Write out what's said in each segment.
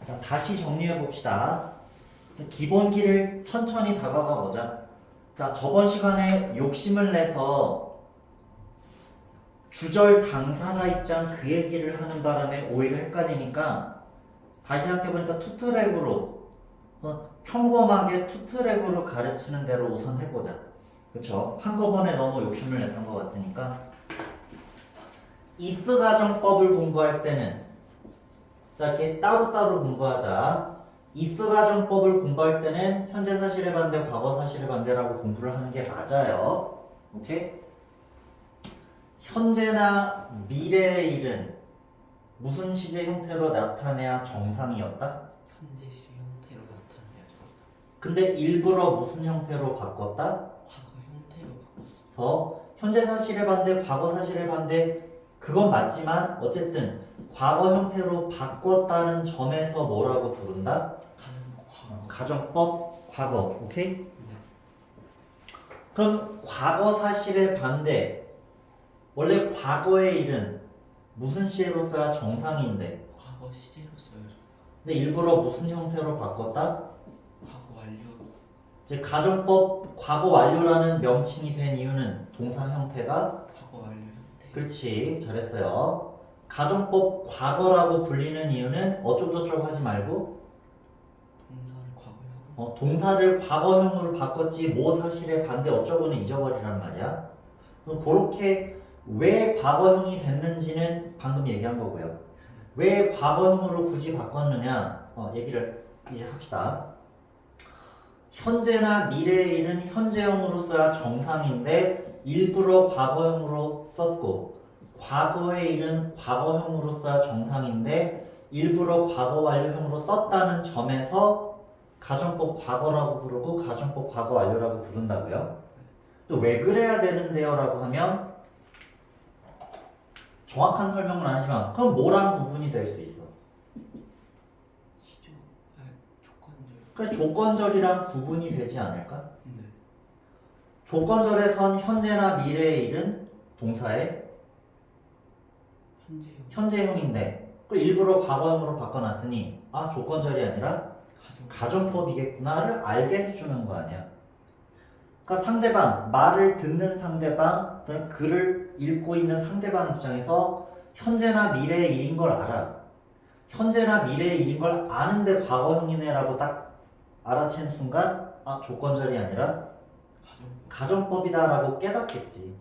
자, 다시 정리해 봅시다. 기본기를 천천히 다가가 보자. 자, 저번 시간에 욕심을 내서 주절 당사자 입장 그 얘기를 하는 바람에 오히려 헷갈리니까 다시 생각해보니까 투트랙으로 평범하게 투트랙으로 가르치는 대로 우선 해보자. 그쵸? 한꺼번에 너무 욕심을 냈던 것 같으니까 if 가정법을 공부할 때는 자 이렇게 따로따로 공부하자. if 가정법을 공부할 때는 현재 사실의 반대, 과거 사실의 반대라고 공부를 하는 게 맞아요. 오케이? 현재나 미래의 일은 무슨 시제 형태로 나타내야 정상이었다? 현재시 형태로 나타내야죠. 근데 일부러 무슨 형태로 바꿨다? 과거 형태로 바꿨어. 그래서 현재 사실의 반대, 과거 사실의 반대 그건 맞지만 어쨌든 과거 형태로 바꿨다는 점에서 뭐라고 부른다? 과거. 가정법 과거. 오케이? 네. 그럼 과거 사실의 반대 원래 과거의 일은 무슨 시제로 써야 정상인데 과거 시제로 써야죠. 근데 일부러 무슨 형태로 바꿨다? 과거 완료. 이제 가정법 과거 완료라는 명칭이 된 이유는 동사 형태가 과거 완료 형태. 그렇지 잘했어요. 가정법 과거라고 불리는 이유는 어쩌고저쩌고 하지 말고 동사를 과거형으로. 동사를 과거형으로 바꿨지 뭐 사실의 반대 어쩌고는 잊어버리란 말이야. 그럼 그렇게 왜 과거형이 됐는지는 방금 얘기한 거고요. 왜 과거형으로 굳이 바꿨느냐 얘기를 이제 합시다. 현재나 미래의 일은 현재형으로 써야 정상인데 일부러 과거형으로 썼고 과거의 일은 과거형으로 써야 정상인데 일부러 과거 완료형으로 썼다는 점에서 가정법 과거라고 부르고 가정법 과거 완료라고 부른다고요. 또 왜 그래야 되는데요? 라고 하면 정확한 설명은 아니지만 그럼 뭐랑 구분이 될 수 있어? 시조. 조건절. 그래 조건절이랑 구분이 되지 않을까? 네. 조건절에선 현재나 미래의 일은 동사의 현재형. 현재형인데 그 일부러 과거형으로 바꿔놨으니 조건절이 아니라 가정. 가정법이겠구나를 알게 해주는 거 아니야. 그러니까 상대방, 말을 듣는 상대방 또는 글을 읽고 있는 상대방 입장에서 현재나 미래의 일인 걸 알아. 현재나 미래의 일인 걸 아는데 과거형이네라고 딱 알아챈 순간 조건절이 아니라 가정법이다라고 깨닫겠지.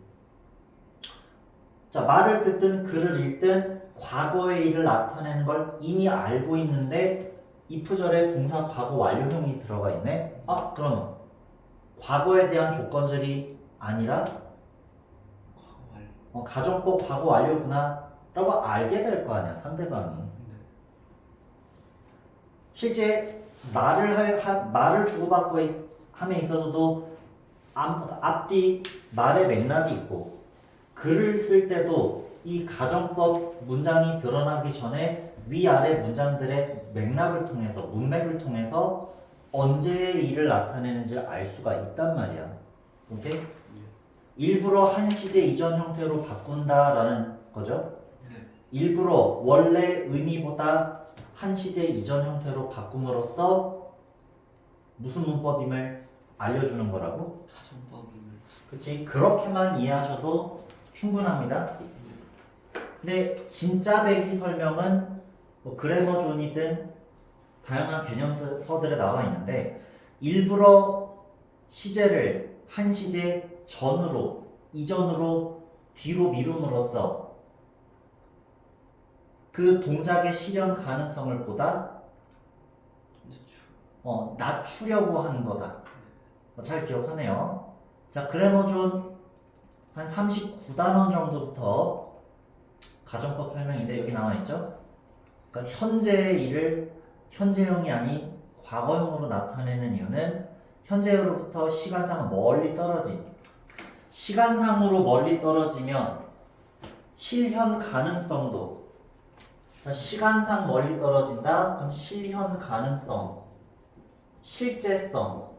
자, 말을 듣든 글을 읽든 과거의 일을 나타내는 걸 이미 알고 있는데 if절에 동사 과거 완료형이 들어가 있네. 그러면 과거에 대한 조건절이 아니라 과거 완료. 가정법 과거 완료구나 라고 알게 될 거 아니야 상대방이. 네. 실제 말을 주고받고 함에 있어서도 앞뒤 말의 맥락이 있고 글을 쓸 때도 이 가정법 문장이 드러나기 전에 위아래 문장들의 맥락을 통해서 문맥을 통해서 언제의 일을 나타내는지 알 수가 있단 말이야. 오케이? 일부러 한 시제 이전 형태로 바꾼다라는 거죠. 네. 일부러 원래 의미보다 한 시제 이전 형태로 바꿈으로써 무슨 문법임을 알려주는 거라고? 가정법임을. 그치? 그렇게만 이해하셔도 충분합니다. 근데 진짜 배기 설명은 뭐 그래머 존이든 다양한 개념서들에 나와 있는데 일부러 시제를 한 시제 전으로, 이전으로, 뒤로 미룸으로써 그 동작의 실현 가능성을 보다 낮추려고 하는 거다. 잘 기억하네요. 자, 그래머 존 한 39단원 정도부터 가정법 설명인데 여기 나와 있죠? 그러니까 현재의 일을 현재형이 아닌 과거형으로 나타내는 이유는 현재로부터 시간상 멀리 떨어진 시간상으로 멀리 떨어지면 실현 가능성도 자, 시간상 멀리 떨어진다? 그럼 실현 가능성 실제성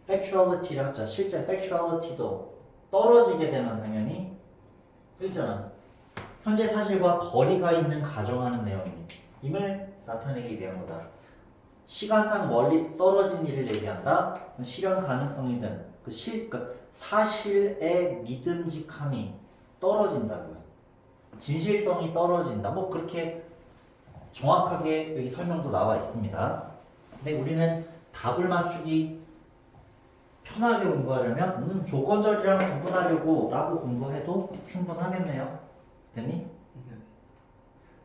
factuality를 합자 실제 factuality도 떨어지게 되면 당연히 있잖아 현재 사실과 거리가 있는 가정하는 내용이니 임을 나타내기 위한 거다. 시간상 멀리 떨어진 일을 얘기한다. 실현 가능성이든 그 사실의 믿음직함이 떨어진다고요. 진실성이 떨어진다. 뭐 그렇게 정확하게 여기 설명도 나와 있습니다. 근데 우리는 답을 맞추기 편하게 공부하려면 조건절이랑 구분하려고 라고 공부해도 충분하겠네요. 됐니? 네.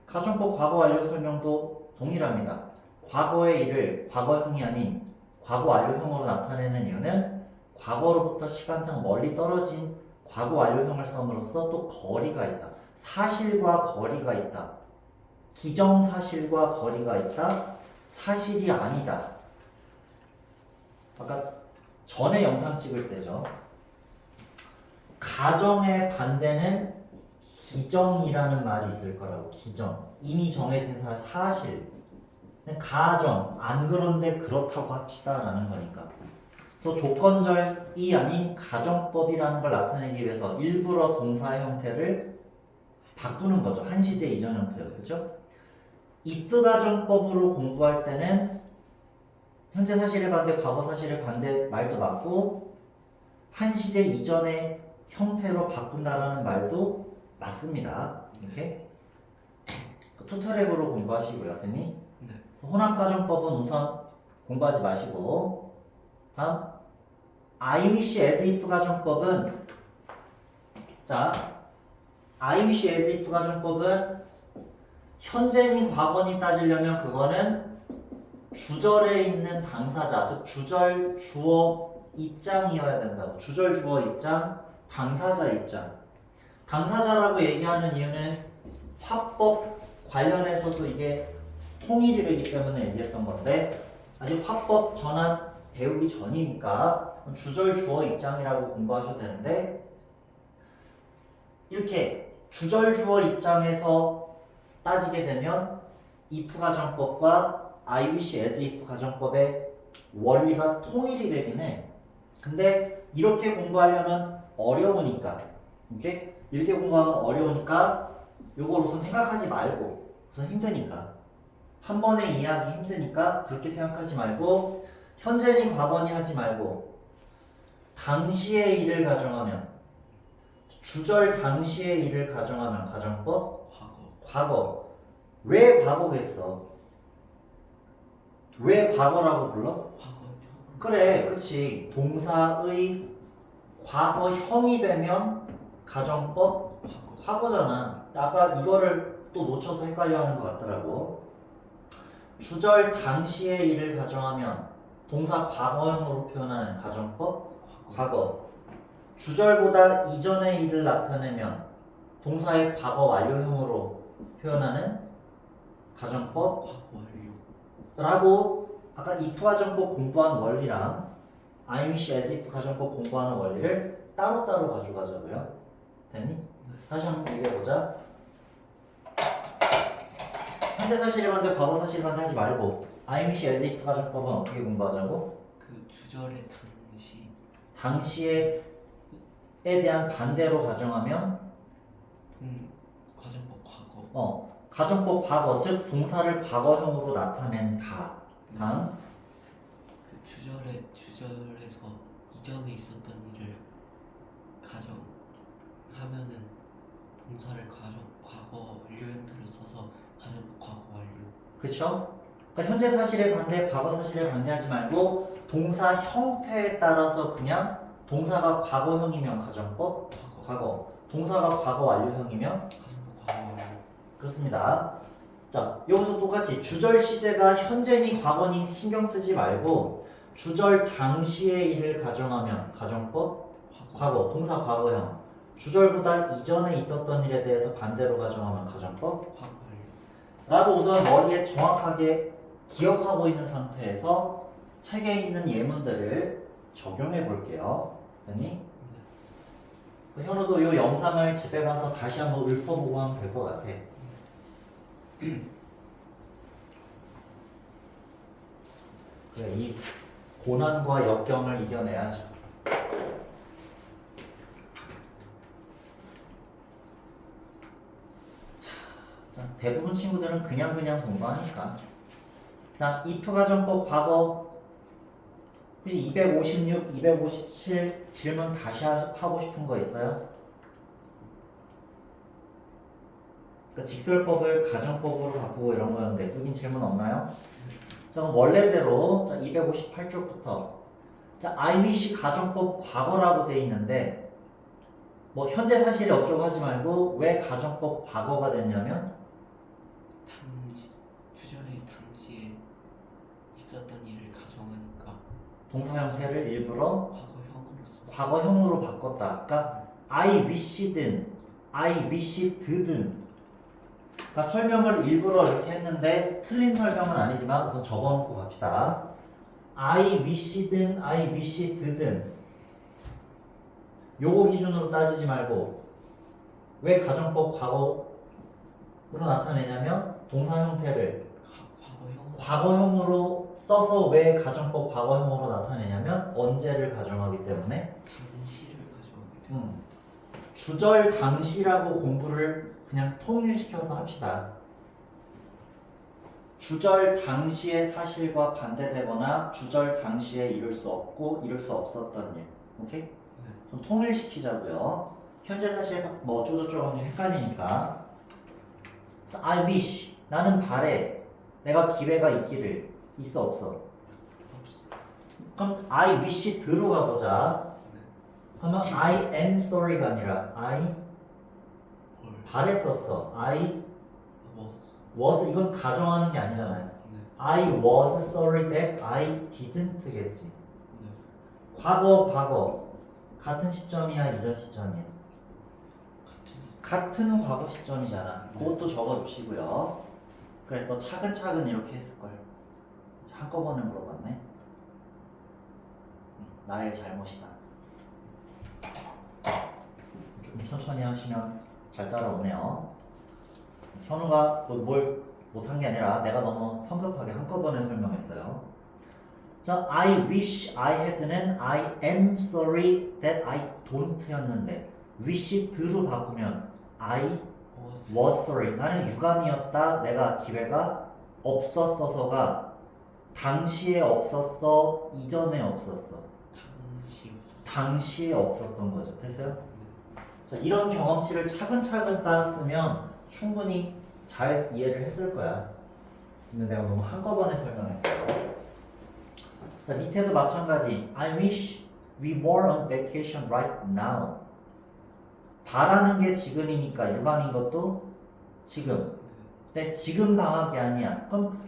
가정법 과거 완료 설명도 동일합니다. 과거의 일을 과거형이 아닌 과거 완료형으로 나타내는 이유는 과거로부터 시간상 멀리 떨어진 과거 완료형을 썸으로써 또 거리가 있다. 사실과 거리가 있다. 기정사실과 거리가 있다. 사실이 아니다. 아까 전에 영상 찍을 때죠. 가정의 반대는 기정이라는 말이 있을 거라고. 기정. 이미 정해진 사실. 가정. 안 그런데 그렇다고 합시다 라는 거니까. 그래서 조건절이 아닌 가정법이라는 걸 나타내기 위해서 일부러 동사의 형태를 바꾸는 거죠. 한시제 이전 형태로. 그렇죠? if 가정법으로 공부할 때는 현재 사실의 반대, 과거 사실의 반대 말도 맞고 한시제 이전의 형태로 바꾼다라는 말도 맞습니다. 이렇게 투트랙으로 공부하시고요. 됐니? 네. 혼합가정법은 우선 공부하지 마시고 다음 I wish as if 가정법은 I wish as if 가정법은 현재니 과거니 따지려면 그거는 주절에 있는 당사자, 즉 주절, 주어, 입장이어야 된다고. 주절, 주어, 입장, 당사자 입장. 당사자라고 얘기하는 이유는 화법 관련해서도 이게 통일이 되기 때문에 얘기했던 건데 아직 화법 전환 배우기 전이니까 주절, 주어, 입장이라고 공부하셔도 되는데 이렇게 주절, 주어, 입장에서 따지게 되면 if 가정법과 I wish as if 가정법의 원리가 통일이 되긴 해. 근데 이렇게 공부하려면 어려우니까 이렇게 공부하면 어려우니까 요걸 우선 생각하지 말고 우선 힘드니까 한 번에 이해하기 힘드니까 그렇게 생각하지 말고 현재니 과거니 하지 말고 당시의 일을 가정하면 주절 당시의 일을 가정하면 가정법 과거. 왜 과거겠어? 왜 과거라고 불러? 그래, 그치. 동사의 과거형이 되면 가정법 과거잖아. 아까 이거를 또 놓쳐서 헷갈려 하는 것 같더라고. 주절 당시의 일을 가정하면 동사 과거형으로 표현하는 가정법 과거. 주절보다 이전의 일을 나타내면 동사의 과거 완료형으로 표현하는 가정법 라고 아까 if 가정법 공부한 원리랑 I wish as if 가정법 공부하는 원리를 따로따로 가져가자고요. 됐니? 다시 한번 얘기해보자. 현재 사실에 반대 과거 사실에 반대 하지 말고 I wish as if 가정법은 어떻게 공부하자고? 그 주절의 당시에 대한 반대로 가정하면 가정법 과거. 가정법 과거, 즉 동사를 과거형으로 나타낸다. 다음 그 주절에서 이전에 있었던 일을 가정하면은 동사를 과거 완료 형태로 써서 가정법 과거 완료. 그쵸? 그러니까 현재 사실에 반대, 과거 사실에 반대하지 말고 동사 형태에 따라서 그냥 동사가 과거형이면 가정법 과거, 동사가 과거 완료형이면 가정법 과거 완료. 그렇습니다. 자, 여기서 똑같이 주절 시제가 현재니 과거니 신경 쓰지 말고 주절 당시의 일을 가정하면 가정법 과거, 동사 과거형. 주절보다 이전에 있었던 일에 대해서 반대로 가정하면 가정법 과거 완료. 라고 우선 머리에 정확하게 기억하고 있는 상태에서 책에 있는 예문들을 적용해 볼게요. 됐니? 현우도 이 영상을 집에 가서 다시 한번 읊어보고 하면 될 것 같아. 그래, 이 고난과 역경을 이겨내야죠. 자, 대부분 친구들은 그냥 공부하니까. 자, if 가정법 과거 혹시 256, 257 질문 다시 하고 싶은 거 있어요? 그러니까 직설법을 가정법으로 바꾸고 이런 거였는데 여긴 질문 없나요? 자, 그럼 원래대로 자, 258쪽부터 자, I wish 가정법 과거라고 돼 있는데 뭐 현재 사실이 어쩌고 하지 말고 왜 가정법 과거가 됐냐면 주절의 당시에 있었던 일을 가정하니까 동사 형태를 일부러 과거형으로서 과거형으로 바꿨다. 그러니까 I wish든 I wished든 그러니까 설명을 일부러 이렇게 했는데 틀린 설명은 아니지만 우선 접어놓고 갑시다. I wish든 I wished든 요거 기준으로 따지지 말고 왜 가정법 과거로 나타내냐면 동사 형태를 과거형으로 써서 왜 가정법 과거형으로 나타내냐면 언제를 가정하기 때문에 당시를 가정하기 때문에 주절 당시라고 공부를 그냥 통일시켜서 합시다. 주절 당시의 사실과 반대되거나 주절 당시에 이룰 수 없고 이룰 수 없었던 일. 오케이? 좀 통일시키자고요. 현재 사실 뭐 어쩌고저쩌고 하면 헷갈리니까. 그래서 I wish 나는 바래 내가 기회가 있기를 있어 없어? 그럼 I wish 드로 가보자. 그러면 I am sorry가 아니라 I 바랬었어. I was 이건 가정하는 게 아니잖아요. I was sorry that I didn't겠지. 과거 같은 시점이야 이전 시점이야? 같은 과거 시점이잖아. 그것도 적어주시고요. 그래 너 차근차근 이렇게 했을걸. 한꺼번에 물어봤네. 나의 잘못이다. 좀 천천히 하시면 잘 따라오네요. 현우가 뭘 못한 게 아니라 내가 너무 성급하게 한꺼번에 설명했어요. 자, I wish I had는 I am sorry that I don't였는데 wish 드로 바꾸면 I was sorry 나는 유감이었다 내가 기회가 없었어서가 당시에 없었어 이전에 없었어 당시에 없었던 거죠. 됐어요? 자, 이런 경험치를 차근차근 쌓았으면 충분히 잘 이해를 했을 거야. 근데 내가 너무 한꺼번에 설명했어요. 자, 밑에도 마찬가지. I wish we were on vacation right now. 바라는 게 지금이니까 유감인 것도 지금. 근데 지금 방학이 아니야. 그럼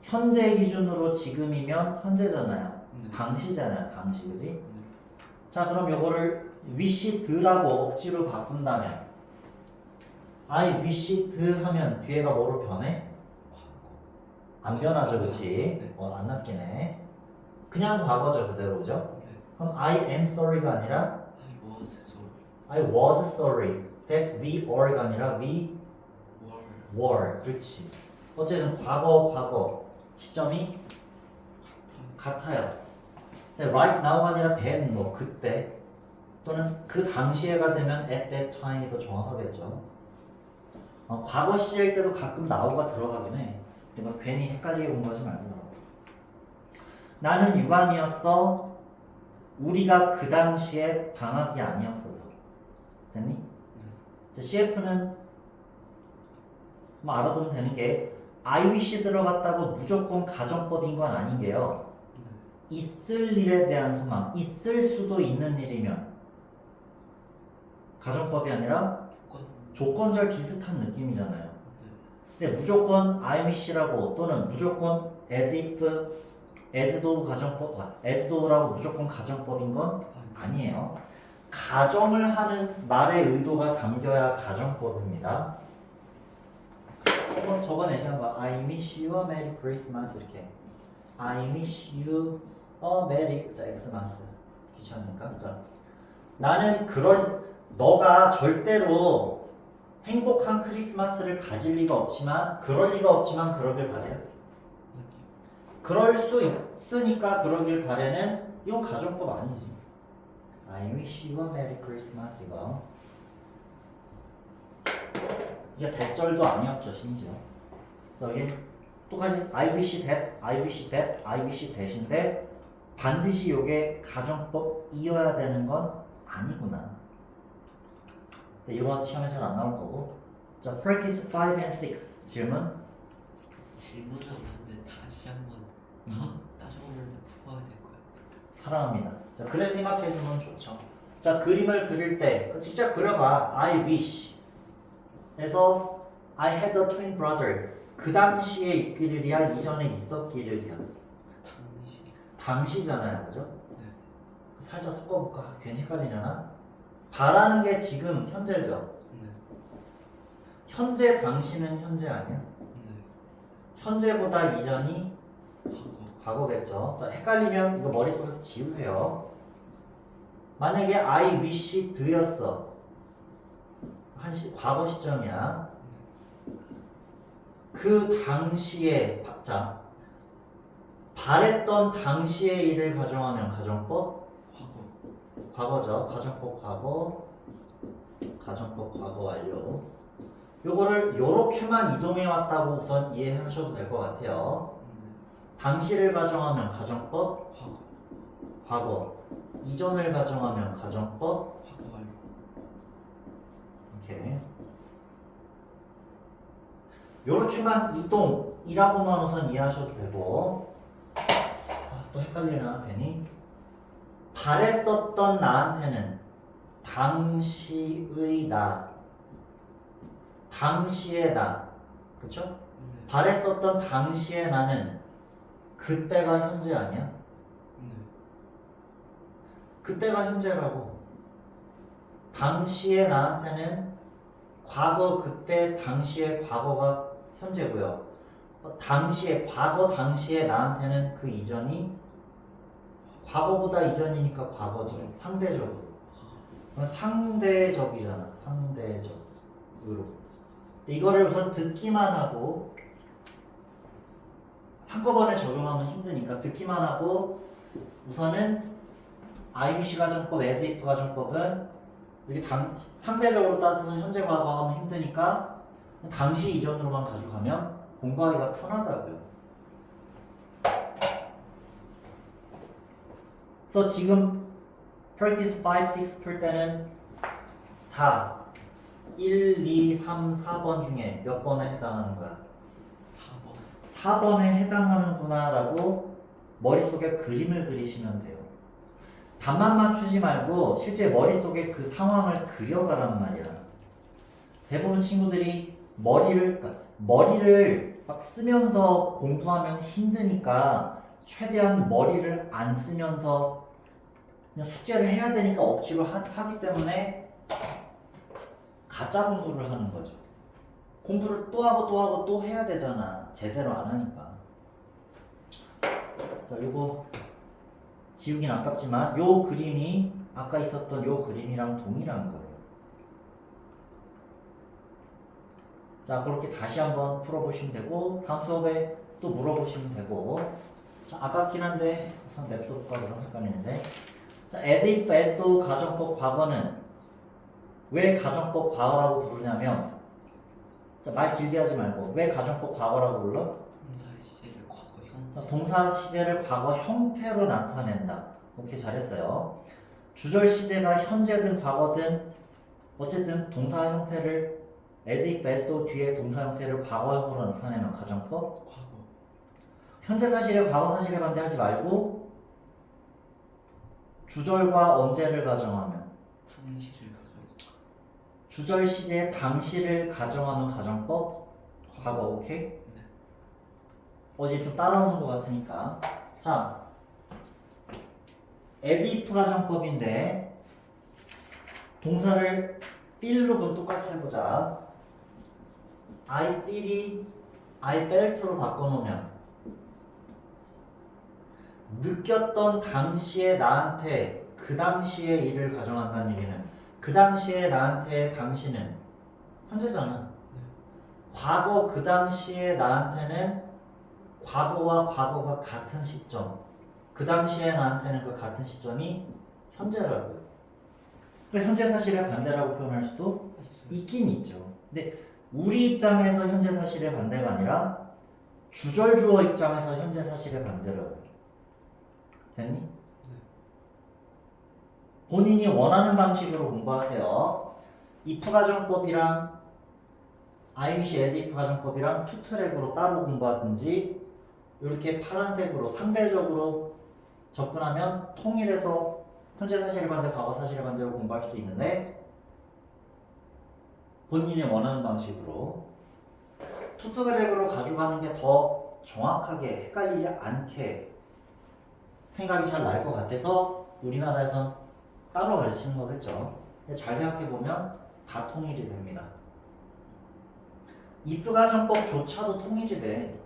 현재 기준으로 지금이면 현재잖아요. 당시잖아요. 당시, 그지? 자, 그럼 요거를 wished라고 억지로 바꾼다면 I wished 하면 뒤에가 뭐로 변해? 안 변하죠, 그치? 안 낚이네. 그냥 과거죠, 그대로, 그죠? 그럼 I am sorry가 아니라 I was sorry that we were가 아니라 we were. 그렇지. 어쨌든 과거 시점이 같아요. 근데 right now가 아니라 then 뭐 그때 또는 그 당시에가 되면 at that time이 더 정확하겠죠. 과거 시제일 때도 가끔 now가 들어가긴 해. 근데 괜히 헷갈리게 공부하지 말고. 나는 유감이었어. 우리가 그 당시에 방학이 아니었어서. 됐니? 자, CF는 뭐 알아두면 되는 게 I wish 들어갔다고 무조건 가정법인 건 아닌 게요. 있을 일에 대한 소망, 있을 수도 있는 일이면 가정법이 아니라 조건절 비슷한 느낌이잖아요. 근데 무조건 I wish라고 또는 무조건 as if, as도 가정법, as도라고 무조건 가정법인 건 아니에요. 가정을 하는 말의 의도가 담겨야 가정법입니다. 저번에 얘기한 거 I wish you a Merry Christmas 이렇게 I wish you a Merry Xmas 귀찮으니까 그죠? 나는 너가 절대로 행복한 크리스마스를 가질 리가 없지만 그러길 바래요. 그럴 수 있으니까 그러길 바래는 이건 가정법 아니지. I wish you a Merry Christmas 이거 이게 대절도 아니었죠 심지어. 그래서 이게 똑같이 I wish that, I wish that, I wish that인데 반드시 이게 가정법이어야 되는 건 아니구나. 이건 시험에 잘 안 나올 거고. 자, practice 5 and 6 질문. 질문은 없는데 다시 한번 다 따져보면서 풀어야 될 거예요. 사랑합니다. 자, 그래 생각해주면 좋죠. 자, 그림을 그릴 때 직접 그려봐. I wish 에서 I had a twin brother. 그 당시에 있기를이야 이전에 있었기를이야. 당시. 당시잖아요, 그죠? 네. 살짝 섞어볼까? 괜히 헷갈리려나? 바라는 게 지금 현재죠. 네. 현재 당시는 현재 아니야? 네. 현재보다 이전이 과거. 과거겠죠. 자, 헷갈리면 이거 머릿속에서 지우세요. 만약에 I wish 드였어. 과거 시점이야. 그 당시에 자, 바랬던 당시의 일을 가정하면 가정법 과거죠. 가정법 과거 완료. 요거를 요렇게만 이동해 왔다고 우선 이해하셔도 될 것 같아요. 당시를 가정하면 가정법 과거. 이전을 가정하면 가정법 과거 완료. 이렇게. 요렇게만 이동이라고만 우선 이해하셔도 되고. 또 헷갈리나 괜히. 바랬었던 나한테는 당시의 나, 당시의 나, 그쵸? 네. 바랬었던 당시의 나는 그때가 현재 아니야? 네. 그때가 현재라고. 당시의 나한테는 과거 그때 당시의 과거가 현재고요. 과거 당시의 나한테는 그 이전이 과거보다 이전이니까 과거죠. 상대적으로. 상대적이잖아. 상대적으로. 이거를 우선 듣기만 하고 한꺼번에 적용하면 힘드니까 듣기만 하고 우선은 IBC 가정법, as if 가정법은 이렇게 상대적으로 따져서 현재 과거 하면 힘드니까 당시 이전으로만 가져가면 공부하기가 편하다고요. 그래서 지금 practice 5, 6 풀 때는 다 1, 2, 3, 4번 중에 몇 번에 해당하는 거야? 4번. 4번에 해당하는구나 라고 머릿속에 그림을 그리시면 돼요. 답만 맞추지 말고 실제 머릿속에 그 상황을 그려가란 말이야. 대부분 친구들이 머리를 막 쓰면서 공부하면 힘드니까 최대한 머리를 안 쓰면서 그냥 숙제를 해야 되니까 억지로 하기 때문에 가짜 공부를 하는 거죠. 공부를 또 하고 또 하고 또 해야 되잖아. 제대로 안 하니까. 자, 요거 지우긴 아깝지만 요 그림이 아까 있었던 요 그림이랑 동일한 거예요. 자, 그렇게 다시 한번 풀어보시면 되고 다음 수업에 또 물어보시면 되고. 자, 아깝긴 한데 우선 냅둬볼까 그럼 헷갈리는데. 자, as if as도 가정법 과거는 왜 가정법 과거라고 부르냐면, 자, 말 길게 하지 말고 왜 가정법 과거라고 불러? 동사의 시제를 과거 현재. 자, 동사 시제를 과거 형태로 나타낸다. 오케이, 잘했어요. 주절 시제가 현재든 과거든 어쨌든 동사 형태를 as if as도 뒤에 동사 형태를 과거형으로 나타내면 가정법. 과거. 현재 사실에 과거 사실에 반대하지 말고 주절과 언제를 가정하면 당시를 가져. 주절 시제 당시를 가정하면 가정법. 과거. 오케이? 네. 어제 좀 따라오는 것 같으니까. 자, as if 가정법인데 동사를 feel로는 똑같이 해보자. I feel이 I felt로 바꿔놓으면 느꼈던 당시에 나한테 그 당시의 일을 가정한다는 얘기는 그 당시에 나한테 당신은 현재잖아. 네. 과거 그 당시에 나한테는 과거와 과거가 같은 시점. 그 당시에 나한테는 그 같은 시점이 현재라고요. 현재 사실을 반대라고 표현할 수도 있어요. 있긴 있죠. 근데 우리 입장에서 현재 사실의 반대가 아니라 주절주어 입장에서 현재 사실의 반대라고. 됐니? 본인이 원하는 방식으로 공부하세요. if 가정법이랑 IWC as if 가정법이랑 투 트랙으로 따로 공부하든지 이렇게 파란색으로 상대적으로 접근하면 통일해서 현재 사실의 반대, 과거 사실의 반대로 공부할 수도 있는데 본인이 원하는 방식으로 투 트랙으로 가져가는 게 더 정확하게 헷갈리지 않게 생각이 잘 날 것 같아서 우리나라에선 따로 가르치는 거겠죠. 근데 잘 생각해보면 다 통일이 됩니다. if 가정법조차도 통일이 돼.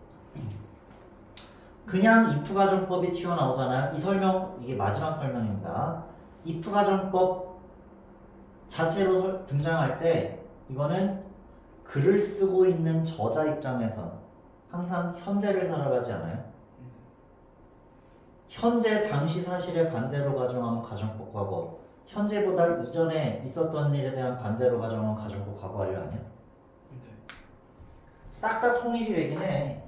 그냥 if 가정법이 튀어나오잖아요. 이 설명, 이게 마지막 설명입니다. if 가정법 자체로 등장할 때 이거는 글을 쓰고 있는 저자 입장에선 항상 현재를 살아가지 않아요? 현재 당시 사실의 반대로 가정하면 가정법 과거, 현재보다 이전에 있었던 일에 대한 반대로 가정하면 가정법 과거 완료 아니야? 싹 다 통일이 되긴 해.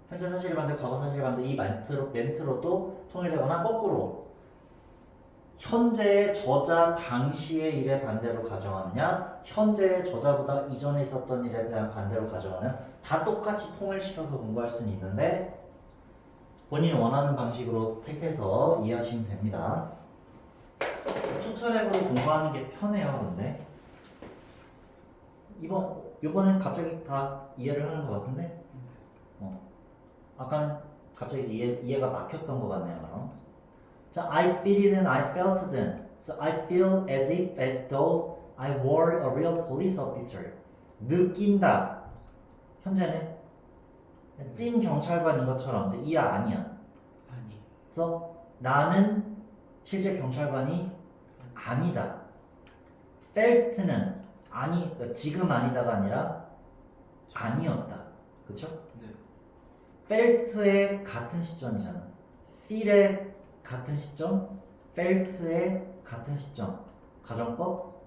현재 사실의 반대, 과거 사실의 반대 이 멘트로도 통일되거나 거꾸로 현재의 저자 당시의 일에 반대로 가정하느냐 현재의 저자보다 이전에 있었던 일에 대한 반대로 가정하느냐 다 똑같이 통일시켜서 공부할 수는 있는데 본인이 원하는 방식으로 택해서 이해하시면 됩니다. 투트랙으로 공부하는 게 편해요. 근데 이번엔 갑자기 다 이해를 하는 것 같은데 아까는 갑자기 이해가 막혔던 것 같네요. 그럼. 자, I feel it and I felt it. So I feel as if as though I were a real police officer. 느낀다. 현재는 찐 경찰관인 것처럼. 근데 이야 아니야. 아니. 그래서 나는 실제 경찰관이 아니다. felt는 아니, 지금 아니다가 아니라 아니었다. 그렇죠? 네. felt의 같은 시점이잖아. feel의 같은 시점, felt의 같은 시점. 가정법?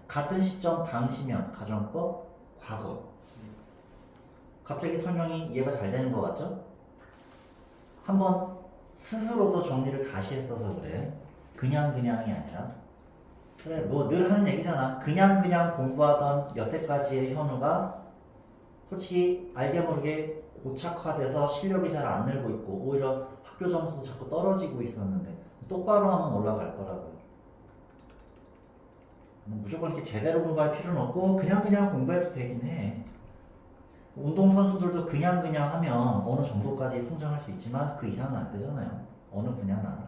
같은 시점 당시면 가정법 과거. 갑자기 설명이 이해가 잘 되는 것 같죠? 한번 스스로도 정리를 다시 했어서 그래. 그냥이 아니라. 그래, 뭐 늘 하는 얘기잖아. 그냥 공부하던 여태까지의 현우가 솔직히 알게 모르게 고착화돼서 실력이 잘 안 늘고 있고 오히려 학교 점수도 자꾸 떨어지고 있었는데 똑바로 하면 올라갈 거라고요. 무조건 이렇게 제대로 공부할 필요는 없고 그냥 공부해도 되긴 해. 운동선수들도 그냥 하면 어느 정도까지 성장할 수 있지만 그 이상은 안 되잖아요. 어느 분야나.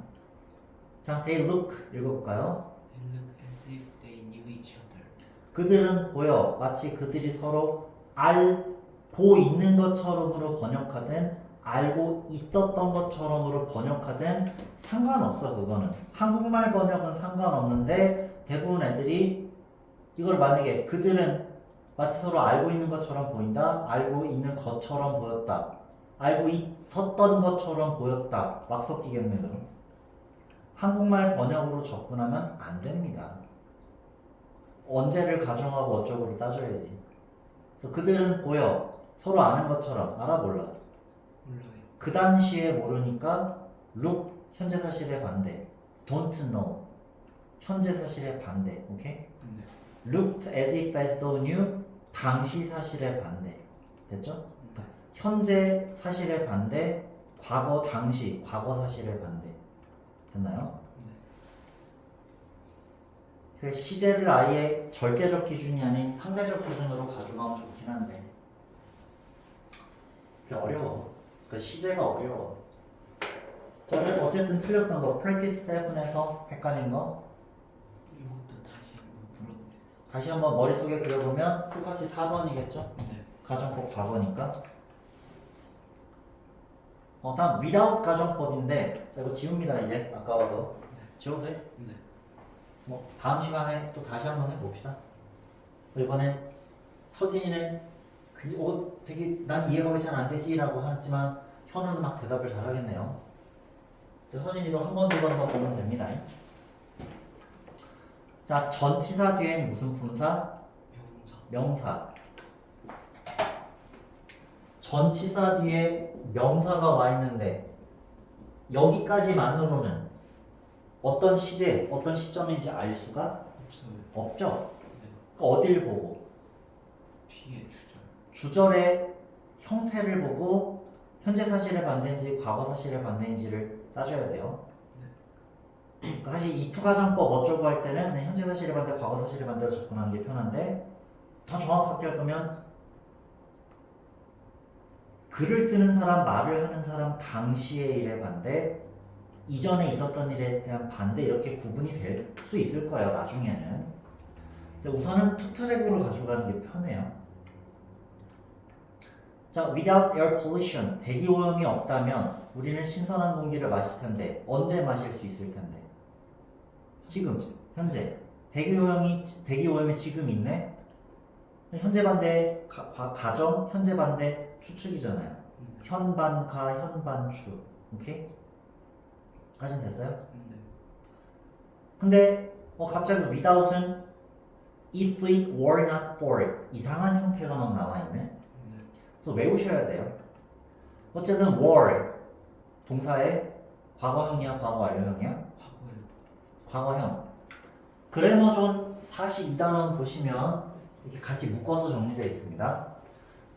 자, they look 읽어볼까요? They look as if they knew each other. 그들은 보여 마치 그들이 서로 알고 있는 것처럼으로 번역하든 알고 있었던 것처럼으로 번역하든 상관없어. 그거는 한국말 번역은 상관없는데 대부분 애들이 이걸 만약에 그들은 마치 서로 알고 있는 것처럼 보인다, 알고 있는 것처럼 보였다, 알고 있었던 것처럼 보였다 막 섞이겠네. 그럼 한국말 번역으로 접근하면 안 됩니다. 언제를 가정하고 어쩌고를 따져야지. 그래서 그들은 보여 서로 아는 것처럼 알아 몰라? 몰라요. 그 당시에 모르니까 look 현재 사실의 반대, don't know 현재 사실의 반대. 오케이? 네. looked as if as though knew 당시 사실의 반대. 됐죠? 현재 사실의 반대, 과거 당시 과거 사실의 반대. 됐나요? 그 시제를 아예 절대적 기준이 아닌 상대적 기준으로 가져가면 좋긴 한데 그게 어려워. 그 시제가 어려워. 자, 어쨌든 틀렸던 거 practice 7에서 헷갈린 거 이것도 다시 한번 불러볼게요. 다시 한번 머릿속에 그려보면 똑같이 4번이겠죠? 네. 가정법 과거니까. 다음 without 가정법인데 자, 이거 지웁니다. 이제 아까워도 지워도 돼? 네. 뭐 다음 시간에 또 다시 한번 해봅시다. 이번엔 서진이는 되게 난 이해가 왜 잘 안 되지? 라고 하지만 현우는 막 대답을 잘 하겠네요. 서진이도 한 번, 두 번 더 보면 됩니다. 자, 전치사 뒤엔 무슨 품사? 명사. 명사. 전치사 뒤에 명사가 와 있는데 여기까지만으로는 어떤 시제, 어떤 시점인지 알 수가 없어요. 없죠. 네. 어딜 보고? 뒤에 주절. 주절의 형태를 보고 현재 사실의 반대인지 과거 사실의 반대인지를 따져야 돼요. 그러니까 사실 if 가정법 어쩌고 할 때는 그냥 현재 사실의 반대, 과거 사실의 반대로 접근하는 게 편한데 더 정확하게 할 거면 글을 쓰는 사람, 말을 하는 사람 당시의 일의 반대, 이전에 있었던 일에 대한 반대 이렇게 구분이 될 수 있을 거예요. 나중에는. 근데 우선은 투트랙으로 가져가는 게 편해요. 자, without air pollution, 대기 오염이 없다면 우리는 신선한 공기를 마실 텐데 언제 마실 수 있을 텐데? 지금, 현재. 대기 오염이 지금 있네. 현재 반대 가정, 현재 반대 추측이잖아요. 현반가, 현반추. 오케이? 까진 됐어요? 네. 근데 갑자기 without은 if it were not for 이상한 형태가 막 나와 있네. 네. 그래서 외우셔야 돼요. 어쨌든 were 동사의 과거형이야, 과거 완료형이야? 과거요. 과거형. 그래머존 42단원 보시면 이렇게 같이 묶어서 정리되어 있습니다.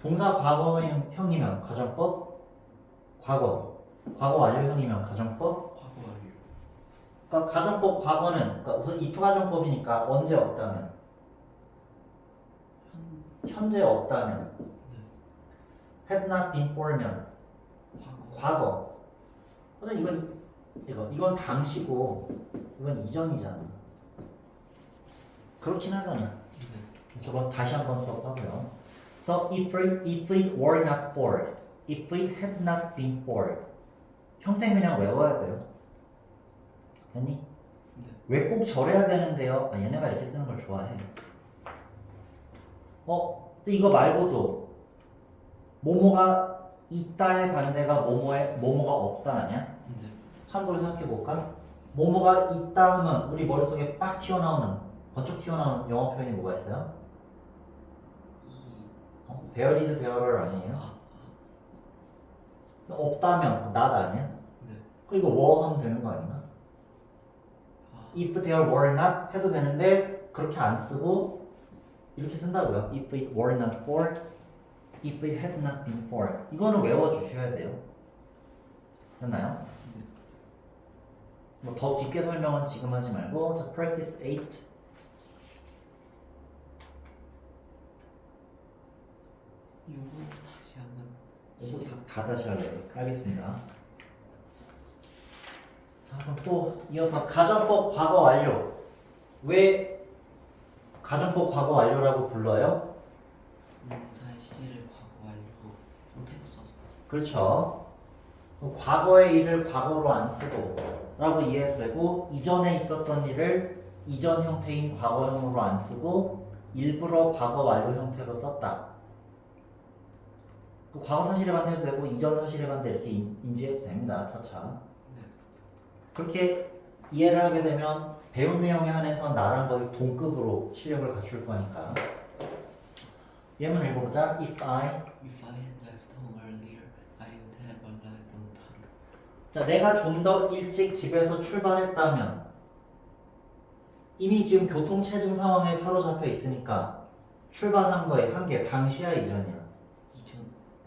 동사 과거형이면 가정법, 과거 완료형이면 가정법. 과거 완료. 그러니까 가정법 과거는 그러니까 우선 if 가정법이니까 언제 없다면, 현재 없다면, had not been for면 과거. 근데 이건 당시고 이건 이전이잖아. 그렇긴 하잖아. 네. 저건 다시 한번 수업하고요. So if it were not for, if it had not been for, 형태는 그냥 외워야 돼요. 됐니? 네. 왜 꼭 저래야 되는데요? 얘네가 이렇게 쓰는 걸 좋아해. 근데 이거 말고도 뭐뭐가 있다의 반대가 뭐뭐가 없다 아니야? 네. 참고로 생각해 볼까? 뭐뭐가 있다 하면 우리 머릿속에 빡 번쩍 튀어나오는 영어 표현이 뭐가 있어요? there is, there're 아니에요? 없다면 not 아니야? 네. 그럼 이거 were 하면 되는 거 아닌가? if there were not 해도 되는데 그렇게 안 쓰고 이렇게 쓴다고요. if it were not for, if it had not been for. 이거는 외워주셔야 돼요. 됐나요? 네. 뭐 더 깊게 설명은 지금 하지 말고 자, practice 8. 이거 다시 한번. 이거 다 다시 할래요. 알겠습니다. 자, 그럼 또 이어서 가정법 과거 완료. 왜 가정법 과거 완료라고 불러요? 사실 과거 완료 형태로 써서. 그렇죠. 과거의 일을 과거로 안 쓰고 라고 이해해도 되고 이전에 있었던 일을 이전 형태인 과거형으로 안 쓰고 일부러 과거 완료 형태로 썼다. 과거 사실에 반대해도 되고 이전 사실에 반대 이렇게 인지해도 됩니다. 차차. 네. 그렇게 이해를 하게 되면 배운 내용에 한해서 나랑 거의 동급으로 실력을 갖출 거니까. 예문 읽어보자. If I had left home earlier, I would have arrived on time. 자, 내가 좀 더 일찍 집에서 출발했다면 이미 지금 교통체증 상황에 사로잡혀 있으니까 출발한 거에 한계 당시야 이전이야.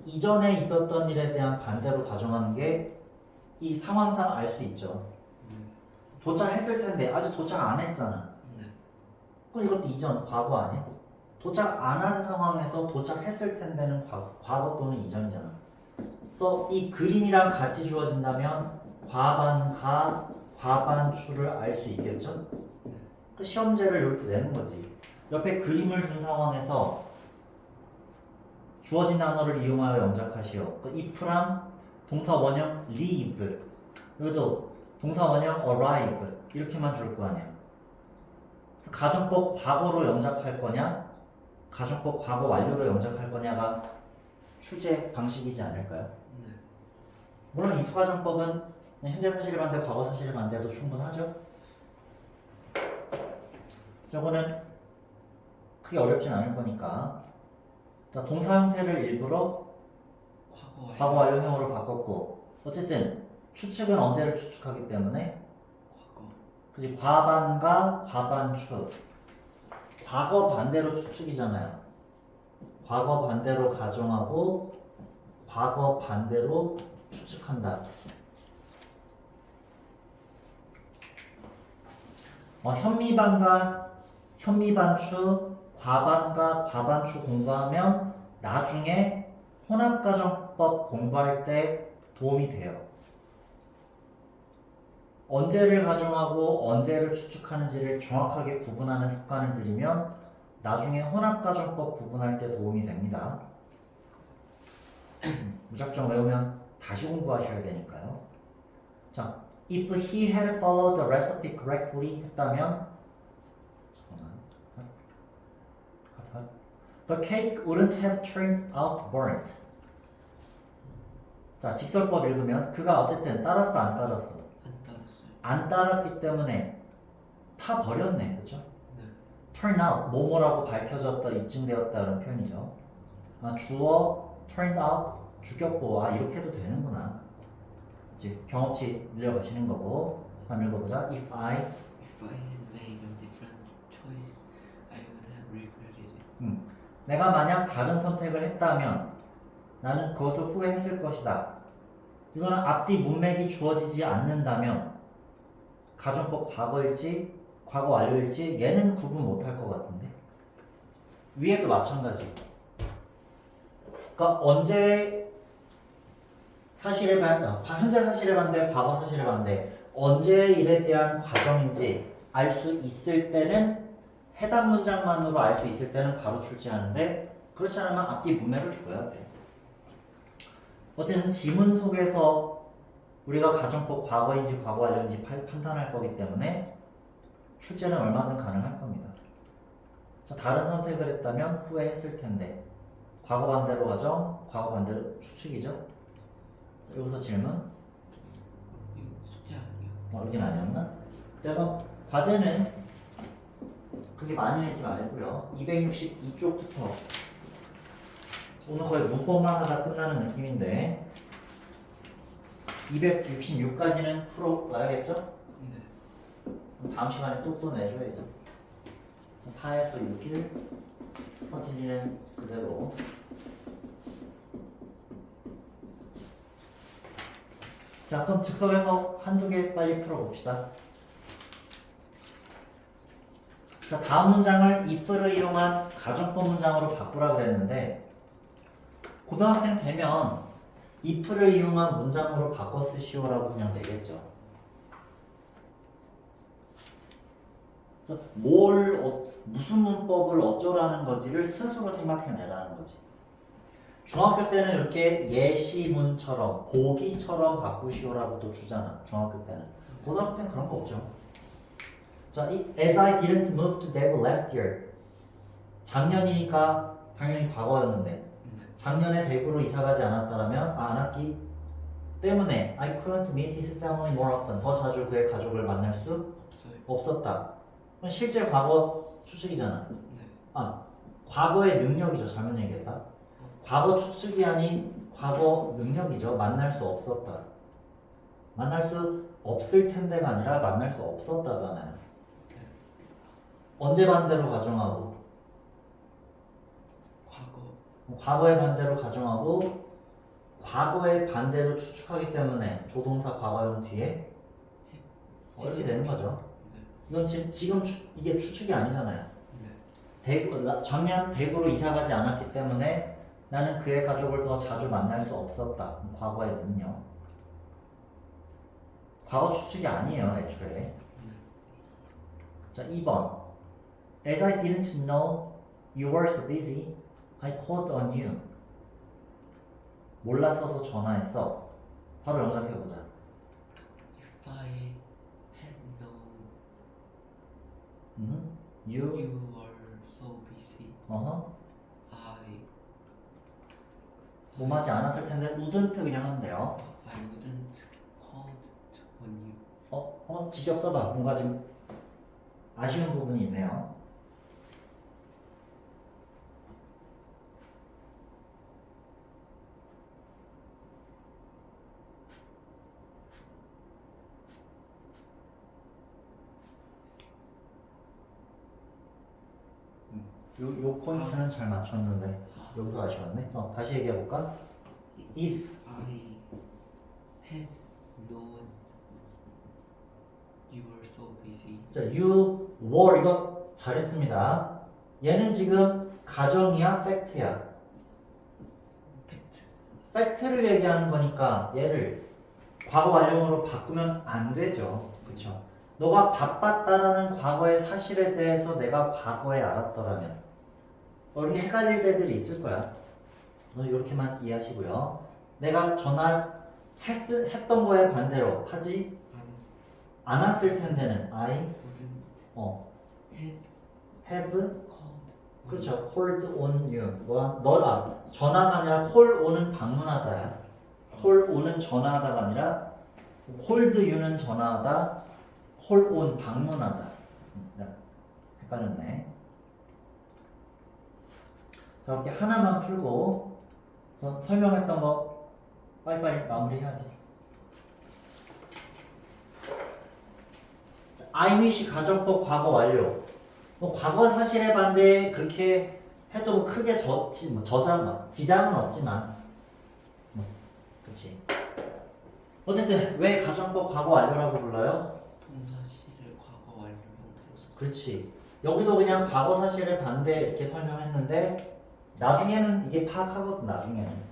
이전에 있었던 일에 대한 반대로 가정하는 게 이 상황상 알 수 있죠. 도착했을 텐데 아직 도착 안 했잖아. 네. 그럼 이것도 이전 과거 아니야? 도착 안 한 상황에서 도착했을 텐데는 과거 또는 이전이잖아. 그래서 이 그림이랑 같이 주어진다면 과반가, 과반추를 알 수 있겠죠? 그 시험제를 이렇게 내는 거지. 옆에 그림을 준 상황에서 주어진 단어를 이용하여 영작하시오. 그 if랑 동사 원형 leave, 여기도 동사 원형 arrive 이렇게만 줄 거 아니야. 그래서 가정법 과거로 영작할 거냐, 가정법 과거 완료로 영작할 거냐가 출제 방식이지 않을까요? 네. 물론 if 가정법은 현재 사실의 반대, 과거 사실의 반대도 충분하죠. 저거는 크게 어렵진 않을 거니까. 자, 동사 형태를 일부러 과거 완료형으로 바꿨고, 어쨌든 추측은 언제를 추측하기 때문에 과거. 그지 과반과 과반추. 과거 반대로 추측이잖아요. 과거 반대로 가정하고 과거 반대로 추측한다. 현미반과 현미반추, 과반과 과반추 공부하면 나중에 혼합가정법 공부할 때 도움이 돼요. 언제를 가정하고 언제를 추측하는지를 정확하게 구분하는 습관을 들이면 나중에 혼합가정법 구분할 때 도움이 됩니다. 무작정 외우면 다시 공부하셔야 되니까요. 자, if he had followed the recipe correctly 했다면 the cake wouldn't have turned out burnt. 자, 직설법 읽으면 그가 어쨌든 따랐어 안 따랐어? 안 따랐어요. 안 따랐기 때문에 타 버렸네, 그렇죠? 네. turn out 뭐뭐라고 밝혀졌다, 입증되었다는 표현이죠. 주어 turned out 주격보 이렇게 해도 되는구나. 이제 경험치 늘려가시는 거고. 한번 읽어보자. If I If I had made a different choice, I would have regretted it. 내가 만약 다른 선택을 했다면 나는 그것을 후회했을 것이다. 이거는 앞뒤 문맥이 주어지지 않는다면 가정법 과거일지 과거 완료일지 얘는 구분 못할 것 같은데 위에도 마찬가지. 그러니까 언제 사실에 현재 사실에 반대 과거 사실에 반대 언제 일에 대한 과정인지 알 수 있을 때는 해당 문장만으로 알 수 있을 때는 바로 출제하는데 그렇지 않으면 앞뒤 문맥을 줘야 돼. 어쨌든 지문 속에서 우리가 가정법 과거인지 과거 완료인지 판단할 거기 때문에 출제는 얼마든 가능할 겁니다. 자, 다른 선택을 했다면 후회했을 텐데 과거 반대로 가정, 과거 반대로 추측이죠. 자, 여기서 질문. 이거 숙제 아니에요? 여긴 아니었나? 자, 그럼 과제는 그렇게 많이 내지 말고요. 262쪽부터 오늘 거의 문법만 하다 끝나는 느낌인데 266까지는 풀어봐야겠죠? 네. 그럼 다음 시간에 또 내줘야죠. 4에서 6일 서진이는 그대로. 자, 그럼 즉석에서 한두 개 빨리 풀어봅시다. 자, 다음 문장을 if를 이용한 가정법 문장으로 바꾸라 그랬는데 고등학생 되면 if를 이용한 문장으로 바꿔 쓰시오라고 그냥 되겠죠. 그래서 무슨 문법을 어쩌라는 거지를 스스로 생각해내라는 거지. 중학교 때는 이렇게 예시문처럼 보기처럼 바꾸시오라고도 주잖아. 중학교 때는. 고등학교 때는 그런 거 없죠. 자, as I didn't move to Daegu last year. 작년이니까 당연히 과거였는데 작년에 대구로 이사가지 않았다라면 안 왔기 때문에 I couldn't meet his family more often. 더 자주 그의 가족을 만날 수 없어요. 없었다. 그럼 실제 과거 추측이잖아. 네. 과거의 능력이죠. 잘못 얘기했다. 과거 추측이 아닌 과거 능력이죠. 만날 수 없었다. 만날 수 없을 텐데가 아니라 만날 수 없었다잖아요. 언제 반대로 가정하고 과거의 반대로 가정하고 과거의 반대로 추측하기 때문에 조동사 과거형 뒤에 이렇게 되는 거죠. 이건 지금 이게 추측이 아니잖아요. 작년 대구로 이사가지 않았기 때문에 나는 그의 가족을 더 자주 만날 수 없었다. 과거의 능력. 과거 추측이 아니에요, 애초에. 자, 2번. As I didn't know you were so busy, I called on you. 몰랐어서 전화했어. 바로 영작해보자. If I had known You were so busy, I 뭐하지 않았을 텐데 wouldn't 그냥 하면 돼요. wouldn't called on you. 직접 써봐. 뭔가 좀 아쉬운 부분이 있네요. 요 포인트는 잘 맞췄는데 여기서 아쉬웠네. 다시 얘기해 볼까? If I had known you were so busy. 자, you were 이거 잘했습니다. 얘는 지금 가정이야, 팩트야. 팩트. 팩트를 얘기하는 거니까 얘를 과거 완료형으로 바꾸면 안 되죠. 그렇죠? 너가 바빴다라는 과거의 사실에 대해서 내가 과거에 알았더라면 이렇게 헷갈릴 때들이 있을 거야. 너 이렇게만 이해하시고요. 내가 전화 했던 거에 반대로 하지 않았을 텐데는 I wouldn't have called. 그렇죠. called on you. 너라 전화가 아니라 call on은 방문하다야. call on은 전화하다가 아니라 called you는 전화하다. call on 방문하다. 헷갈렸네. 자, 이렇게 하나만 풀고 설명했던 거 빨리빨리 마무리해야지. 자, I wish 가정법 과거 완료. 과거 사실에 반대 그렇게 해도 크게 지장은 없지만 그렇지. 어쨌든 왜 가정법 과거 완료라고 불러요? 동사시를 과거 완료 형태로 썼어. 그렇지. 여기도 그냥 과거 사실에 반대 이렇게 설명했는데 나중에는 이게 파악하거든. 나중에는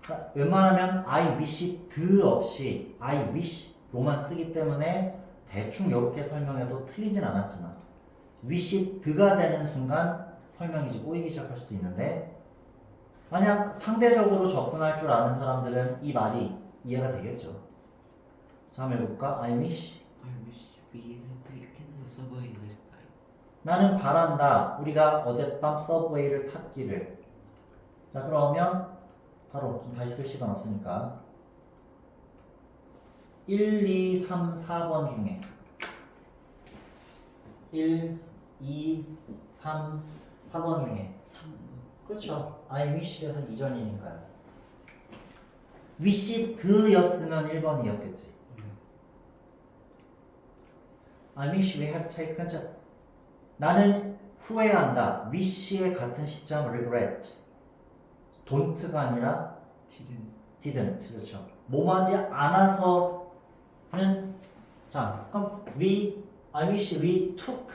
그러니까 웬만하면 I wish 드 없이 I wish로만 쓰기 때문에 대충 이렇게 설명해도 틀리진 않았지만 wish 드가 되는 순간 설명이 이제 꼬이기 시작할 수도 있는데 만약 상대적으로 접근할 줄 아는 사람들은 이 말이 이해가 되겠죠. 자, 한번 읽어볼까? I wish I wish we had taken the subway last night. 나는 바란다. 우리가 어젯밤 서브웨이를 탔기를. 자, 그러면 바로 좀 다시 쓸 시간 없으니까 1, 2, 3, 4번 중에 1, 2, 3, 4번 중에 3. 그렇죠. I wish에서 이전이니까요. wish 드였으면 1번이었겠지. I wish we had taken 나는 후회한다. wish의 같은 시점 regret. don't가 아니라 didn't. 그렇죠. 뭐하지 않아서는 자, 그럼 I wish we took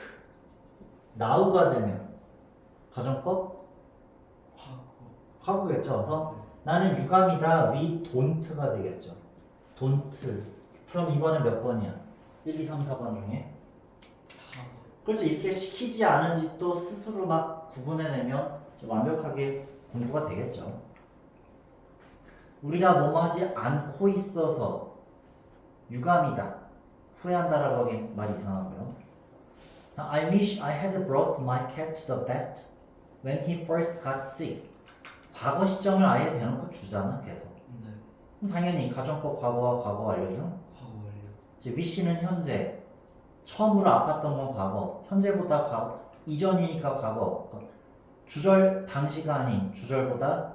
now가 되면 가정법 과거겠죠. 그래서 나는 유감이다. we don't가 되겠죠. don't. 그럼 이번엔 몇 번이야? 1, 2, 3, 4번 중에 4번. 그렇지. 이렇게 시키지 않은 짓도 스스로 막 구분해내면 완벽하게 공부가 되겠죠. 우리가 뭐뭐 하지 않고 있어서 유감이다. 후회한다라고 하긴 말이 이상하고요. I wish I had brought my cat to the vet when he first got sick. 과거 시점을 아예 대놓고 주잖아, 계속. 네. 그럼 당연히 가정법 과거와 과거 완료 중 과거 완료. 이제 wish는 현재, 처음으로 아팠던 건 과거, 현재보다 과거, 이전이니까 과거, 주절 당시가 아닌 주절보다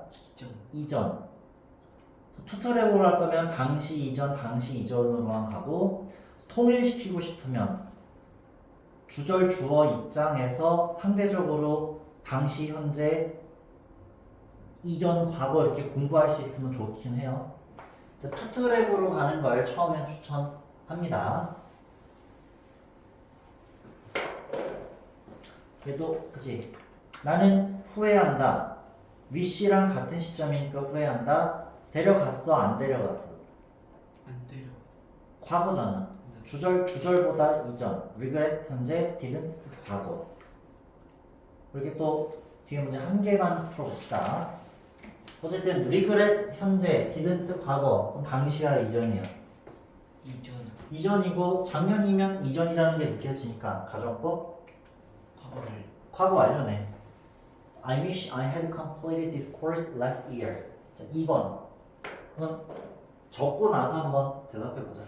이전. 투트랙으로 할 거면 당시 이전, 당시 이전으로만 가고 통일시키고 싶으면 주절 주어 입장에서 상대적으로 당시, 현재, 이전, 과거 이렇게 공부할 수 있으면 좋긴 해요. 투트랙으로 가는 걸 처음에 추천합니다. 그래도 그치? 나는 후회한다. wish랑 같은 시점이니까 후회한다. 데려갔어? 안 데려갔어? 안 때려. 과거잖아. 주절보다 이전. regret 현재, didn't 과거. 이렇게 또 뒤에 문제 한 개만 풀어봅시다. 어쨌든 regret 현재, didn't 과거. 그럼 당시야 이전이야? 이전. 이전이고 작년이면 이전이라는 게 느껴지니까 가정법 과거를. 과거 완료네. I wish I had completed this course last year. 자, 2번. 그럼 적고 나서 한번 대답해 보자.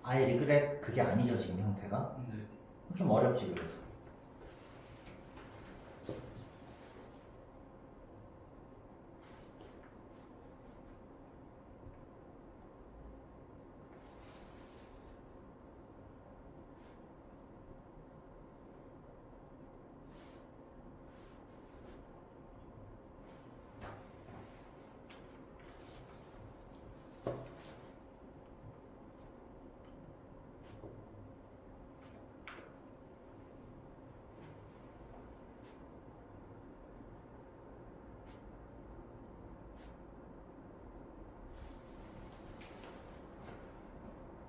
I regret 그게 아니죠 지금 형태가? 네. 좀 어렵지 그래서.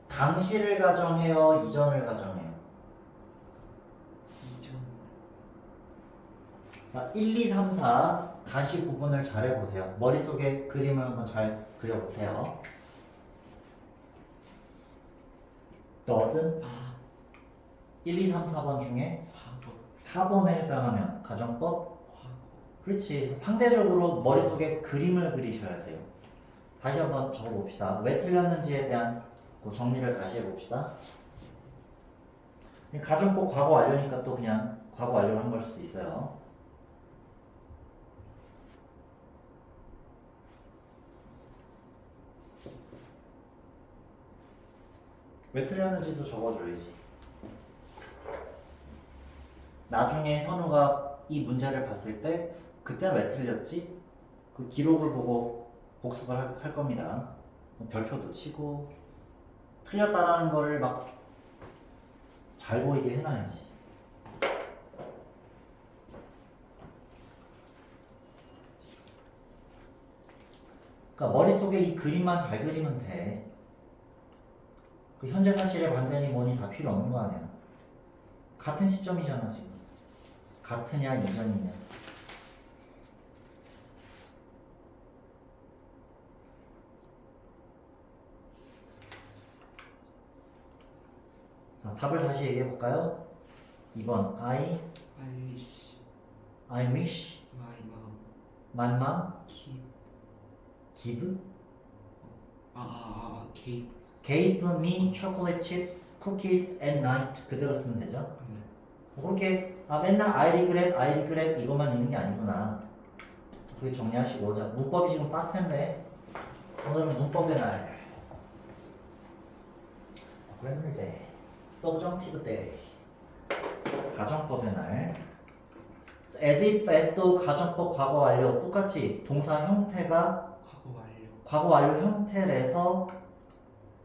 당시를 가정해요? 이전을 가정해요? 이전. 자, 1, 2, 3, 4 다시 구분을 잘 해보세요. 머릿속에 그림을 한번 잘 그려보세요. doesn't 아 1, 2, 3, 4번 중에 4번 4번에 해당하면 가정법? 과거. 그렇지. 그래서 상대적으로 머릿속에 그림을 그리셔야 돼요. 다시 한번 적어봅시다. 왜 틀렸는지에 대한 그 정리를 다시 해봅시다. 가정법 과거 완료니까 또 그냥 과거 완료를 한 걸 수도 있어요. 왜 틀렸는지도 적어줘야지. 나중에 현우가 이 문제를 봤을 때 그때 왜 틀렸지? 그 기록을 보고 복습을 할 겁니다. 별표도 치고 틀렸다라는 거를 막 잘 보이게 해놔야지. 그러니까 머릿속에 이 그림만 잘 그리면 돼. 그 현재 사실의 반대니 뭐니 다 필요 없는 거 아니야. 같은 시점이잖아 지금. 같으냐 이전이냐. 자, 답을 다시 얘기해 볼까요? 2번 I I wish wish my mom my mom keep give cake. gave me chocolate chips, cookies at night 그대로 쓰면 되죠? 네. 그렇게 맨날 I regret 이것만 있는 게 아니구나. 그게 정리하시고 자 문법이 지금 빡센데 오늘은 문법의 날. grammar day, subjunctive day, 가정법의 날. 자, as if, as도 가정법 과거 완료 똑같이 동사 형태가 과거 완료. 과거 완료 형태에서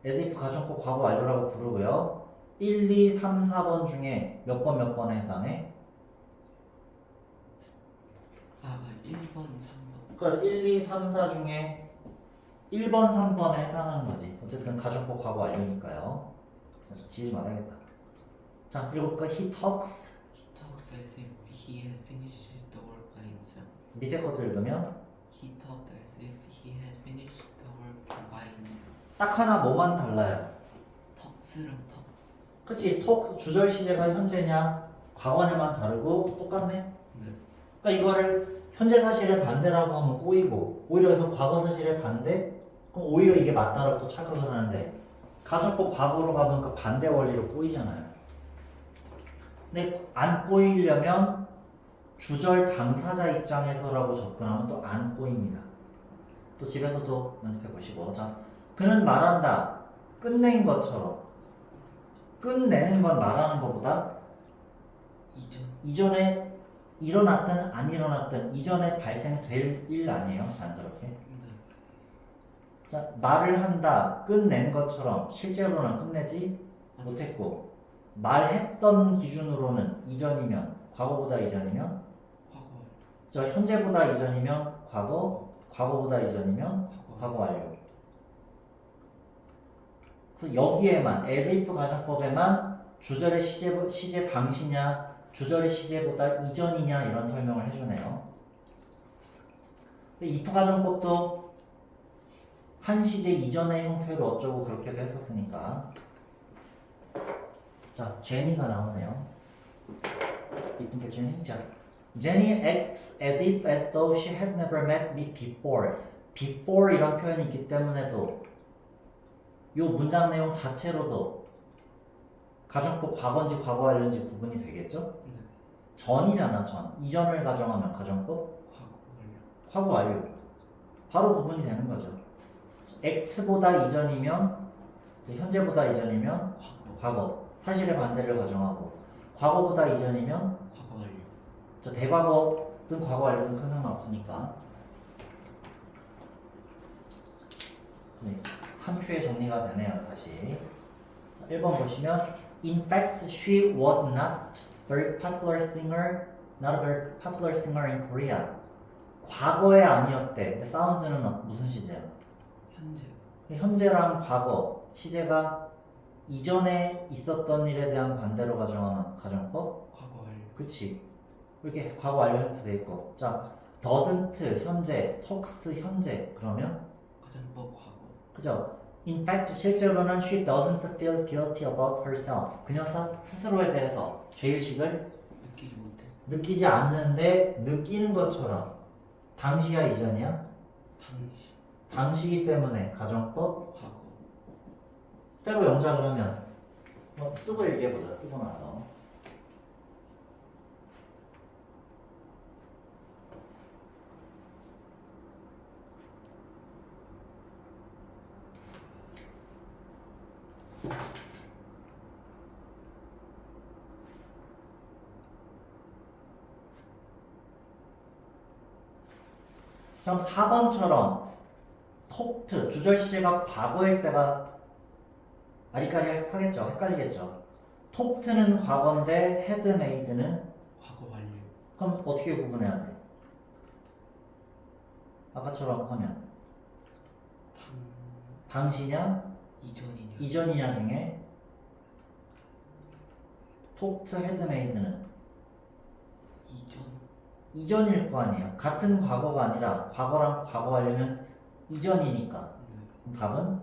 as if 가정법 과거 완료라고 부르고요. 1, 2, 3, 4번 중에 몇 번에 해당해? 1번 3번. 그러니까 1, 2, 3, 4 중에 1번, 3번에 해당하는 거지. 어쨌든 가정법 과거 완료니까요. 그래서 지우지 말아야겠다. 자, 그리고 그 he talks He talks as if he had finished the work by himself. 밑에 것도 읽으면 He talked as if he had finished the work by himself. 딱 하나 뭐만 달라요. talks랑 talk. 그치? talks 주절 시제가 현재냐 과거냐만 다르고 똑같네. 네. 그러니까 이거를 현재 사실의 반대라고 하면 꼬이고 오히려 해서 과거 사실의 반대? 그럼 오히려 이게 맞다라고 또 착각을 하는데 가정법 과거로 가면 그 반대 원리로 꼬이잖아요. 근데 안 꼬이려면 주절 당사자 입장에서라고 접근하면 또 안 꼬입니다. 또 집에서도 연습해 보시고 자 그는 말한다 끝낸 것처럼 끝내는 건 말하는 것보다 이전에 일어났든 안 일어났든 이전에 발생될 일 아니에요 자연스럽게. 네. 자 말을 한다 끝낸 것처럼 실제로는 끝내지 못했고 말했던 기준으로는 이전이면 과거보다 이전이면 과거. 저 현재보다 이전이면 과거 과거보다 이전이면 과거 완료. 그래서 여기에만 as if 가정법에만 주절의 시제 당시냐 주절의 시제보다 이전이냐 이런 설명을 해주네요. if 가정법도 한 시제 이전의 형태로 어쩌고 그렇게도 했었으니까. 자, 제니가 나오네요. 이쁜 게 제니. 자, Jenny acts as if as though she had never met me before. before 이런 표현이 있기 때문에도 이 문장 내용 자체로도 가정법 과거인지 과거 완료인지 구분이 되겠죠? 네. 전이잖아, 전. 이전을 가정하면 가정법 과거 완료. 과거 완료. 바로 구분이 되는 거죠. act보다 이전이면 이제 현재보다 이전이면 과거. 과거. 사실의 반대를 가정하고 과거보다 이전이면 과거 완료. 저 대과거든 과거 완료든 큰 상관없으니까. 네, 한 큐에 정리가 되네요. 다시. 자, 1번 보시면 In fact, she was not very popular singer, not a very popular singer in Korea. 과거에 아니었대. 근데 sounds는 무슨 시제야? 현재. 현재랑 과거, 시제가 이전에 있었던 일에 대한 반대로 가정하는 가정법? 과거 완료. 그치. 이렇게 과거 완료 형태 돼 있고. 자, doesn't 현재, talks 현재. 그러면 가정법 과거. 그죠? In fact, 실제로는 she doesn't feel guilty about herself. 그녀 스스로에 대해서 죄의식을 느끼지 못해. 느끼지 않는데 느끼는 것처럼 당시야 이전이야? 당시. 당시기 때문에 가정법 과거. 때로 영작을 하면 쓰고 얘기해보자. 쓰고 나서 그럼 4번처럼 톡트 주절 시제가 과거일 때가 아리까리 하겠죠. 헷갈리겠죠. 톡트는 과거인데 헤드메이드는 과거 완료. 그럼 어떻게 구분해야 돼? 아까처럼 하면 당 당시냐 이전이냐. 이전이냐 중에 톡트 헤드메이드는 이전. 이전일 거 아니에요. 같은 과거가 아니라 과거랑 과거 하려면 이전이니까. 네. 그럼 답은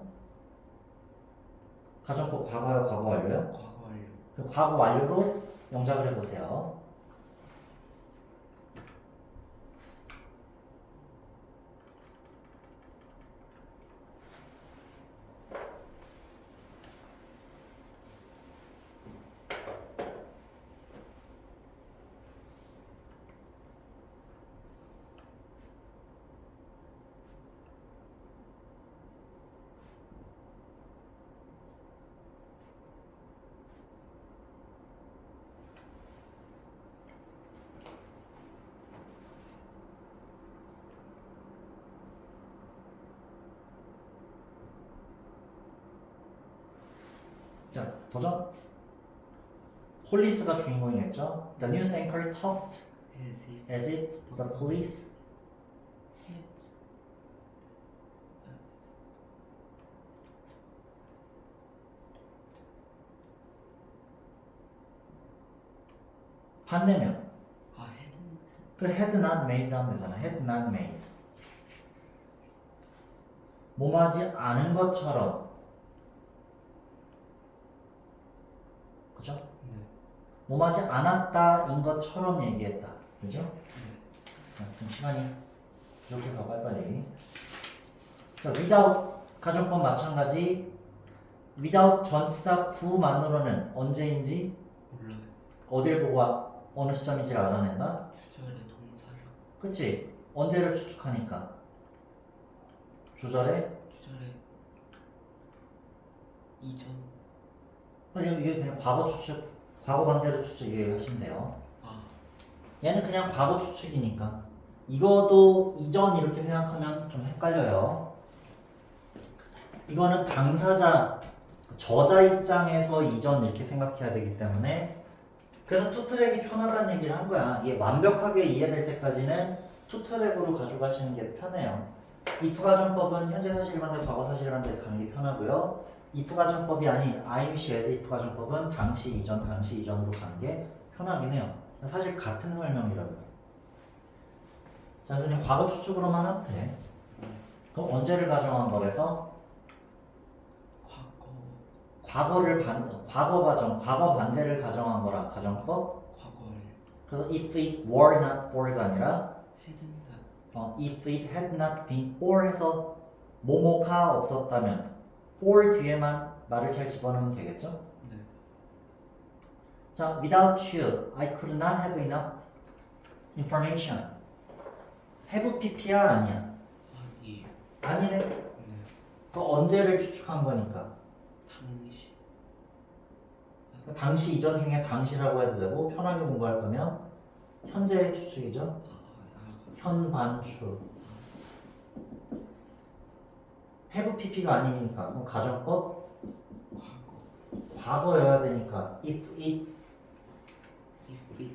가정법 과거요, 과거 완료요? 과거 완료. 그 과거 완료로 영작을 해보세요. 자, 도전. 폴리스가 주인공이겠죠? The news anchor talked as if as if the police had 반대면 hadn't 그래 had not made 하면 되잖아. had not made 뭐하지 않은 것처럼 그죠? 네. 뭐하지 않았다인 것처럼 얘기했다. 그죠? 자, 좀 시간이 부족해서 빨리빨리. 자, without 가정법 마찬가지. without 전치사 구만으로는 언제인지 몰라요. 어딜 보고 어느 시점인지를 알아낸다. 주절의 동사를. 그치? 언제를 추측하니까 주절에 주절의 이전. 이게 그냥 과거 추측, 과거 반대로 추측 이렇게 하시면 돼요. 아. 얘는 그냥 과거 추측이니까 이거도 이전 이렇게 생각하면 좀 헷갈려요. 이거는 당사자, 저자 입장에서 이전 이렇게 생각해야 되기 때문에 그래서 투트랙이 편하다는 얘기를 한 거야. 이게 완벽하게 이해될 때까지는 투트랙으로 가져가시는 게 편해요. if 가정법은 현재 사실을 만들고 과거 사실을 만들고 가는 게 편하고요. if 가정법이 아닌 IMC as if 가정법은 당시 이전 당시 이전으로 가는 게 편하긴 해요. 사실 같은 설명이라고요. 자, 선생님 과거 추측으로만 하면 돼. 그럼 언제를 가정한 거라서 과거. 과거 반대를 가정한 거라 가정법. 과거를. 그래서 if it were not for가 아니라 hadn't if it had not been for 해서 뭐뭐가 없었다면 for 뒤에만 말을 잘 집어넣으면 되겠죠? 네. 자, without you, I could not have enough information. have pp야 아니야? 아니 아니네. 네 그 언제를 추측한 거니까. 당시 당시 이전 중에 당시라고 해도 되고 편하게 공부할 거면 현재의 추측이죠. 현반추. have pp가 아니니까 그럼 가정법 과거 과거여야 되니까 if it if it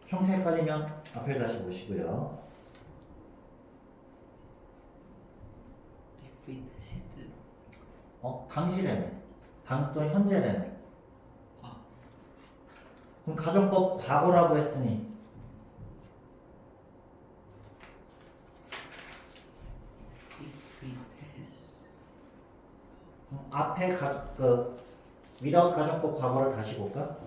형태 헷갈리면 앞을 다시 보시고요. if it had 당시래네. 당시 또는 현재래네. 아 그럼 가정법 과거라고 했으니 if it has 앞에 without 가정법 과거를 다시 볼까?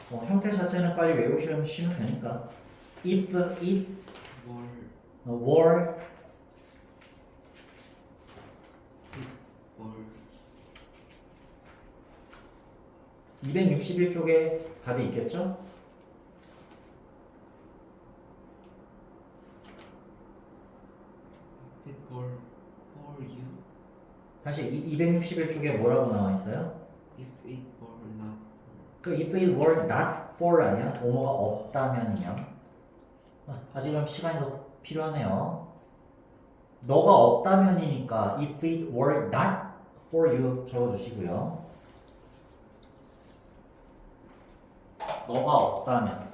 뭐 형태 자체는 빨리 외우시면 되니까 if it 뭘 were 뭘 261쪽에 답이 있겠죠? if it were for you 다시 261쪽에 뭐라고 나와 있어요? if it were not 그 if it were not for 아니야? 뭐뭐가 없다면이면 아직 그럼 시간이 더 필요하네요. 너가 없다면이니까 if it were not for you 적어주시고요. 너가 없다면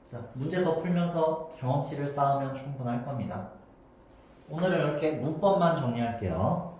자, 문제 더 풀면서 경험치를 쌓으면 충분할 겁니다. 오늘은 이렇게 문법만 정리할게요.